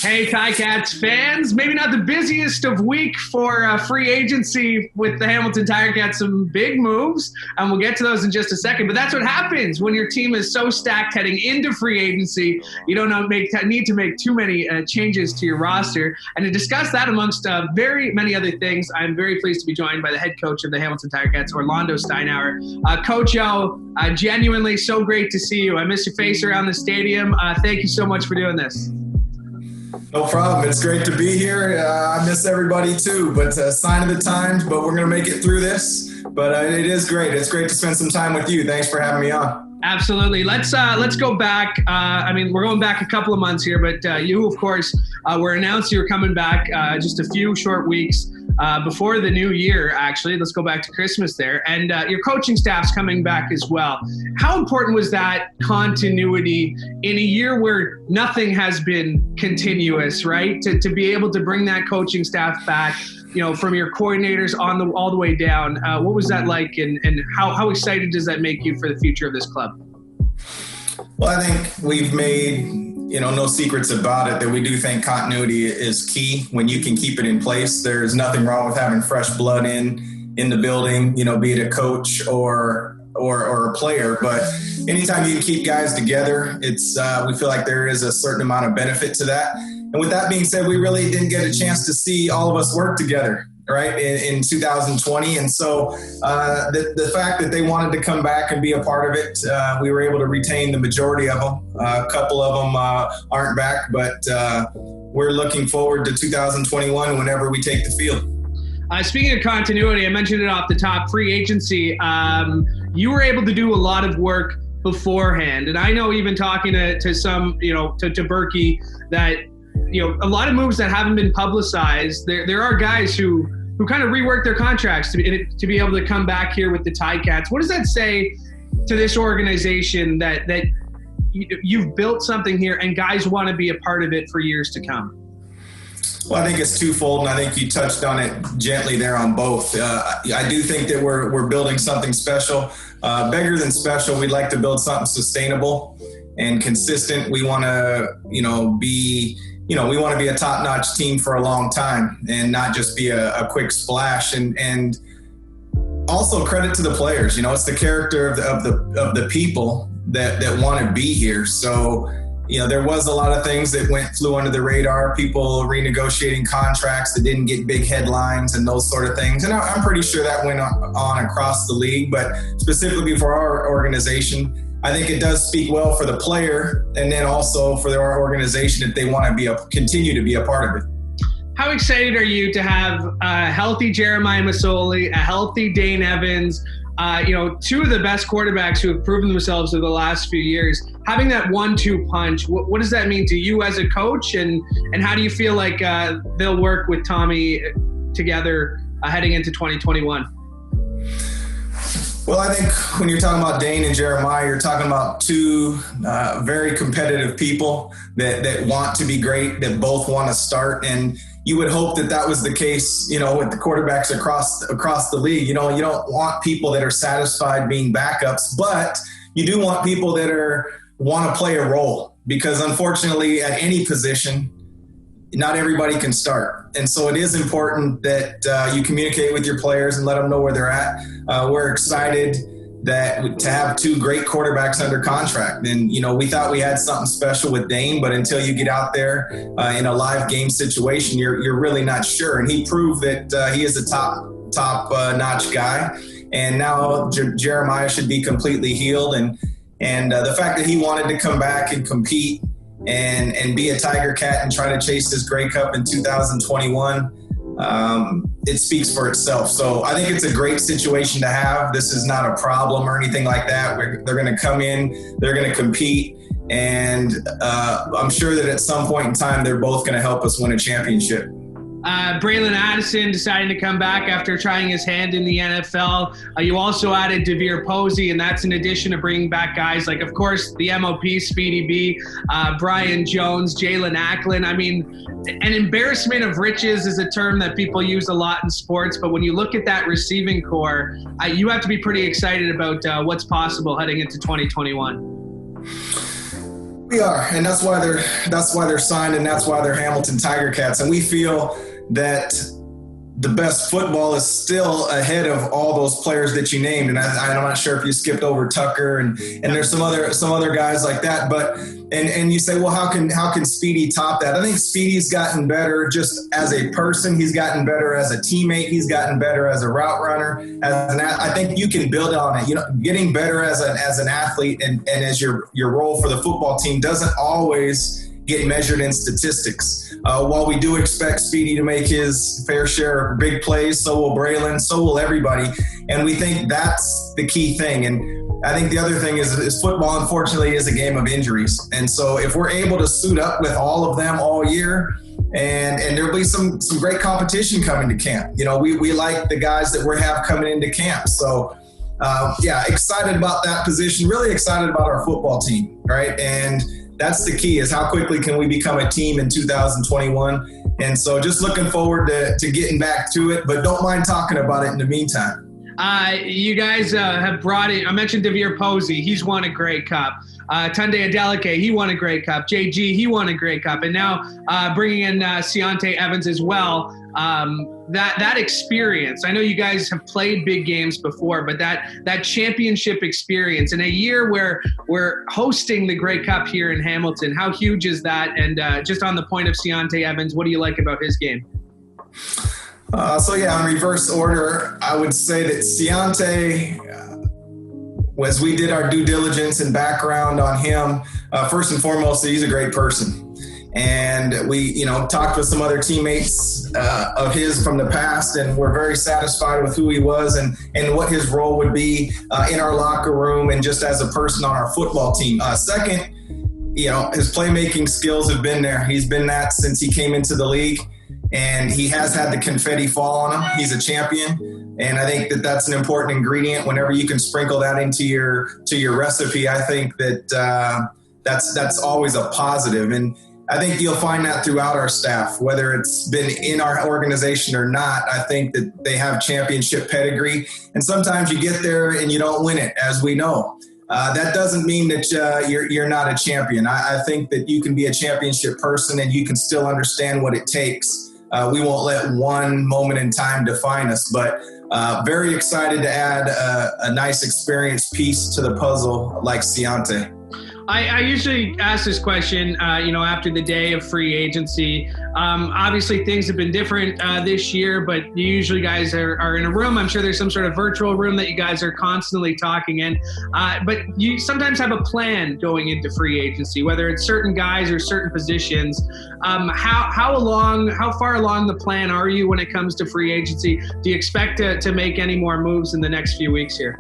Hey, Ticats fans, maybe not the busiest of week for free agency with the Hamilton Tiger-Cats, some big moves, and we'll get to those in just a second. But that's what happens when your team is so stacked heading into free agency. You don't need to make too mmany changes to your roster. And to discuss that amongst very many other things, I'm very pleased to be joined by the head coach of the Hamilton Tiger-Cats, Orlando Steinauer. Coach O, genuinely so great to see you. I miss your face around the stadium. Thank you so much for doing this. No problem. It's great to be here. I miss everybody too, but sign of the times, but we're going to make it through this. But it is great. It's great to spend some time with you. Thanks for having me on. Absolutely. Let's go back. We're going back a couple of months here, but you, of course, were announced you were coming back just a few short weeks before the new year, actually. Let's go back to Christmas there. And your coaching staff's coming back as well. How important was that continuity in a year where nothing has been continuous, right? To be able to bring that coaching staff back, you know, from your coordinators all the way down. What was that like, and how excited does that make you for the future of this club? Well, I think we've made no secrets about it, that we do think continuity is key. When you can keep it in place, there's nothing wrong with having fresh blood in the building, be it a coach or a player. But anytime you can keep guys together, we feel like there is a certain amount of benefit to that. And with that being said, we really didn't get a chance to see all of us work together, right, in 2020. And so the fact that they wanted to come back and be a part of it, we were able to retain the majority of them. A couple of them aren't back, but we're looking forward to 2021 whenever we take the field. Speaking of continuity, I mentioned it off the top, free agency. You were able to do a lot of work beforehand. And I know, even talking to some, to Berkey, that a lot of moves that haven't been publicized, there are guys who kind of rework their contracts to be able to come back here with the Ticats. What does that say to this organization that you've built something here and guys want to be a part of it for years to come? Well, I think it's twofold, and I think you touched on it gently there on both. I do think that we're building something special, bigger than special. We'd like to build something sustainable and consistent. We want to, we want to be a top-notch team for a long time and not just be a quick splash. And also credit to the players. It's the character of the people that want to be here. So, there was a lot of things that flew under the radar, people renegotiating contracts that didn't get big headlines and those sort of things. And I'm pretty sure that went on across the league, but specifically for our organization, I think it does speak well for the player, and then also for our organization if they want to continue to be a part of it. How excited are you to have a healthy Jeremiah Masoli, a healthy Dane Evans, two of the best quarterbacks who have proven themselves over the last few years, having that 1-2 punch? What does that mean to you as a coach, and how do you feel like they'll work with Tommy together heading into 2021? Well, I think when you're talking about Dane and Jeremiah, you're talking about two very competitive people that want to be great, that both want to start. And you would hope that was the case, with the quarterbacks across the league. You don't want people that are satisfied being backups, but you do want people that want to play a role, because unfortunately at any position, not everybody can start. And so it is important that you communicate with your players and let them know where they're at. We're excited to have two great quarterbacks under contract. And, we thought we had something special with Dane, but until you get out there in a live game situation, you're really not sure. And he proved that he is a top notch guy. And now Jeremiah should be completely healed. And the fact that he wanted to come back and compete and be a Tiger Cat and try to chase this Grey Cup in 2021, it speaks for itself. So I think it's a great situation to have. This is not a problem or anything like that. They're going to come in, they're going to compete, and I'm sure that at some point in time, they're both going to help us win a championship. Braylon Addison deciding to come back after trying his hand in the NFL. You also added DeVier Posey, and that's in addition to bringing back guys like, of course, the MOP, Speedy B, Brian Jones, Jalen Acklin. I mean, an embarrassment of riches is a term that people use a lot in sports, but when you look at that receiving core, you have to be pretty excited about what's possible heading into 2021. We are, and that's why they're signed, and that's why they're Hamilton Tiger Cats. And we feel that the best football is still ahead of all those players that you named. And I'm not sure if you skipped over Tucker and there's some other guys like that. But and you say, well, how can Speedy top that? I think Speedy's gotten better just as a person. He's gotten better as a teammate. He's gotten better as a route runner. I think you can build on it. You know, getting better as an athlete and as your role for the football team doesn't always get measured in statistics. While we do expect Speedy to make his fair share of big plays, so will Braylon, so will everybody. And we think that's the key thing. And I think the other thing is football, unfortunately, is a game of injuries. And so if we're able to suit up with all of them all year, and there'll be some great competition coming to camp. You know, we like the guys that we have coming into camp. So, excited about that position, really excited about our football team, right? And that's the key, is how quickly can we become a team in 2021. And so just looking forward to getting back to it, but don't mind talking about it in the meantime. You guys have brought in, I mentioned Devere Posey. He's won a Grey Cup. Tunde Adeleke, he won a Grey Cup. JG, he won a Grey Cup. And now bringing in Ciante Evans as well. That experience, I know you guys have played big games before, but that championship experience in a year where we're hosting the Grey Cup here in Hamilton, how huge is that? And just on the point of Ciante Evans, what do you like about his game? In reverse order, I would say that Ciante, as we did our due diligence and background on him, first and foremost, he's a great person. And we, talked with some other teammates of his from the past, and we're very satisfied with who he was and what his role would be in our locker room and just as a person on our football team. Second, his playmaking skills have been there. He's been that since he came into the league, and he has had the confetti fall on him. He's a champion. And I think that that's an important ingredient. Whenever you can sprinkle that into your recipe, I think that that's always a positive. And I think you'll find that throughout our staff, whether it's been in our organization or not. I think that they have championship pedigree. And sometimes you get there and you don't win it, as we know. That doesn't mean that you're not a champion. I think that you can be a championship person and you can still understand what it takes. We won't let one moment in time define us, but very excited to add a nice experience piece to the puzzle like Ciante. I usually ask this question, after the day of free agency. Obviously, things have been different this year, but you usually guys are in a room. I'm sure there's some sort of virtual room that you guys are constantly talking in. But you sometimes have a plan going into free agency, whether it's certain guys or certain positions. How far along the plan are you when it comes to free agency? Do you expect to make any more moves in the next few weeks here?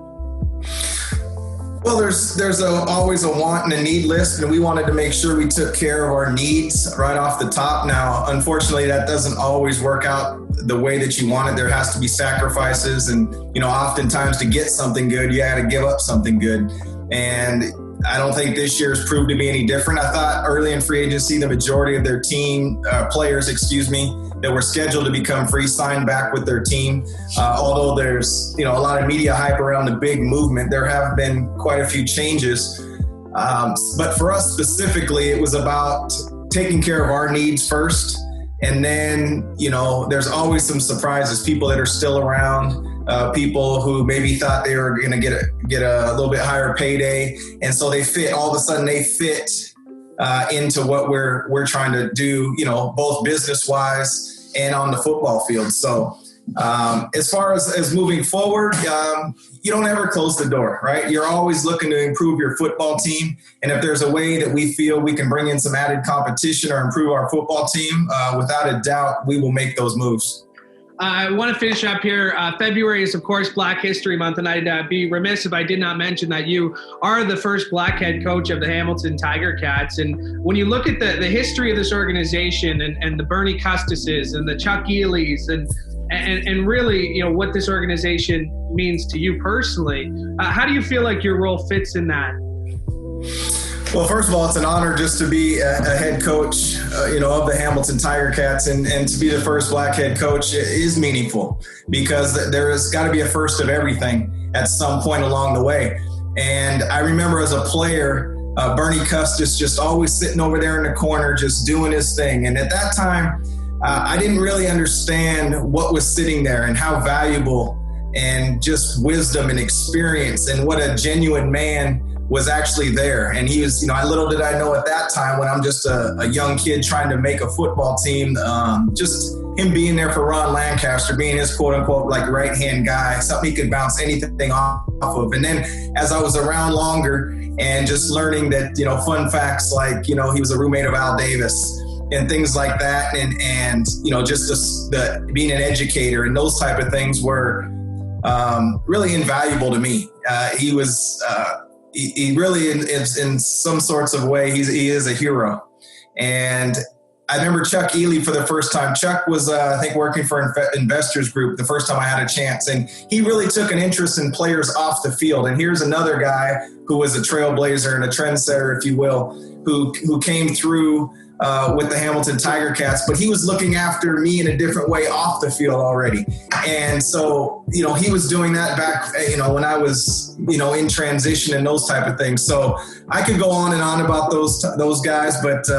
Well, there's always a want and a need list, and we wanted to make sure we took care of our needs right off the top. Now, unfortunately, that doesn't always work out the way that you want it. There has to be sacrifices, and oftentimes to get something good, you got to give up something good. And I don't think this year's proved to be any different. I thought early in free agency, the majority of their players, that were scheduled to become free signed back with their team. Although there's, a lot of media hype around the big movement, there have been quite a few changes. But for us specifically, it was about taking care of our needs first. And then, there's always some surprises, people that are still around, people who maybe thought they were going to get a little bit higher payday. And so all of a sudden they fit into what we're trying to do, both business-wise and on the football field. So as far as moving forward, you don't ever close the door, right? You're always looking to improve your football team. And if there's a way that we feel we can bring in some added competition or improve our football team, without a doubt, we will make those moves. I want to finish up here. February is, of course, Black History Month, and I'd be remiss if I did not mention that you are the first Black head coach of the Hamilton Tiger Cats. And when you look at the history of this organization and the Bernie Custises and the Chuck Ely's and really, what this organization means to you personally, how do you feel like your role fits in that? Well, first of all, it's an honor just to be a head coach, of the Hamilton Tiger Cats, and to be the first Black head coach is meaningful because there has got to be a first of everything at some point along the way. And I remember as a player, Bernie Custis just always sitting over there in the corner, just doing his thing. And at that time, I didn't really understand what was sitting there and how valuable and just wisdom and experience and what a genuine man was actually there. And he was, little did I know at that time, when I'm just a young kid trying to make a football team, just him being there for Ron Lancaster, being his quote unquote like right-hand guy, something he could bounce anything off of. And then as I was around longer and just learning that, fun facts like, he was a roommate of Al Davis and things like that. And just the being an educator and those type of things were really invaluable to me. He was, he really is in some sorts of way, he is a hero. And I remember Chuck Ely for the first time. Chuck was, I think, working for Investors Group the first time I had a chance. And he really took an interest in players off the field. And here's another guy who was a trailblazer and a trendsetter, if you will, who came through with the Hamilton Tiger Cats, but he was looking after me in a different way off the field already. And so, he was doing that back, when I was, in transition and those type of things. So I could go on and on about those guys, but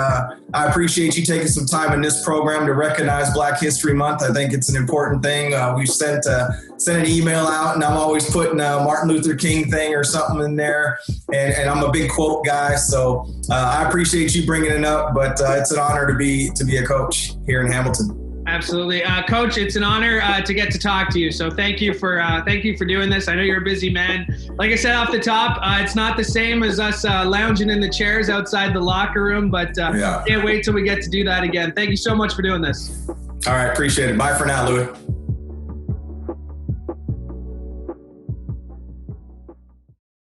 I appreciate you taking some time in this program to recognize Black History Month. I think it's an important thing. We've sent an email out, and I'm always putting a Martin Luther King thing or something in there. And I'm a big quote guy, so I appreciate you bringing it up. But it's an honor to be a coach here in Hamilton. Absolutely, Coach. It's an honor to get to talk to you. So thank you for doing this. I know you're a busy man. Like I said off the top, it's not the same as us lounging in the chairs outside the locker room, but can't wait till we get to do that again. Thank you so much for doing this. All right, appreciate it. Bye for now, Louis.